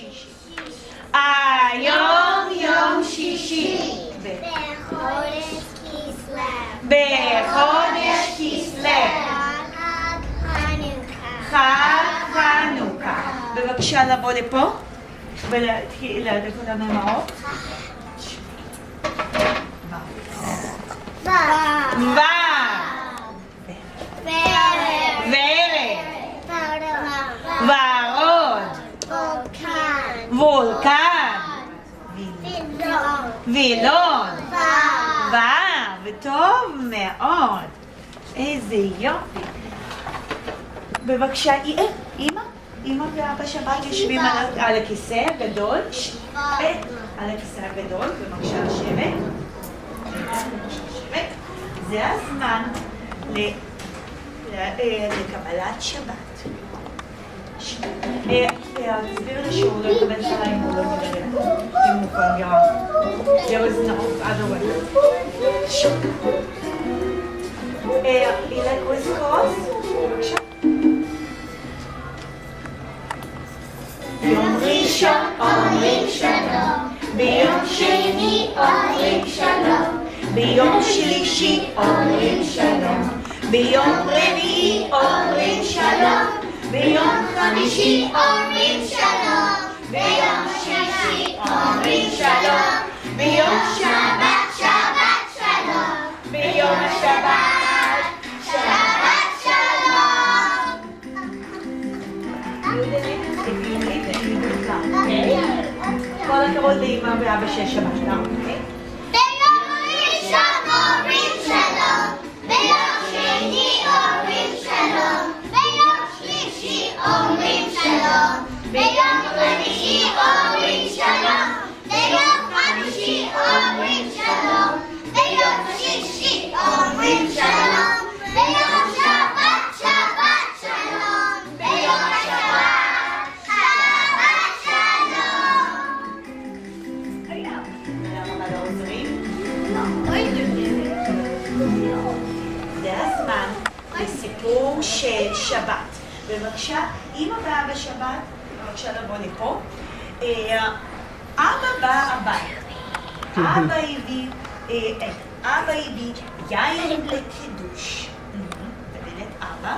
שישי. היום יום שישי. בחודש כסלו. בחודש כסלו. חג חנוכה. חג חנוכה. בבקשה לבוא לפה ולהדליק אותנו עם האור. ו' ורוד, וולקן, וילון, וטוב מאוד. איזה יופי. בבקשה, אמא ואבא שבת יושבים על הכיסא הגדול. על הכיסא הגדול, בבקשה לשבת. זה הזמן לקבלת שבת. תסביר לי שהוא לא יקבל שלה אם הוא לא מדבר. אם הוא כבר גרם. There was no other way. אילן קוסקוס, בבקשה. ביום ראשון אומרים שלום, ביום שני אומרים שלום, ביום שלישי אומרים שלום, ביום רביעי אומרים שלום, ביום חמישי אומרים שלום, ביום שישי אומרים שלום, ביום שבת שבת שלום, ביום שבת שבת שלום. כל הכבוד לאמא ואבא שיש שבת שלום. ביום ראשון אומרים שלום, ביום שני אומרים שלום, ביום שלישי אומרים שלום, ביום רביעי אומרים שלום, ביום חמישי אומרים שלום, ביום שישי אומרים שלום, ביום שבת שבת שלום, ביום שבת שבת שלום. למה לא עוזרים? זה הזמן לסיפור של שבת. בבקשה, אמא ואבא שבת, בבקשה לבוא לפה. אבא בא הביתה. אבא הביא יין לקידוש. באמת אבא.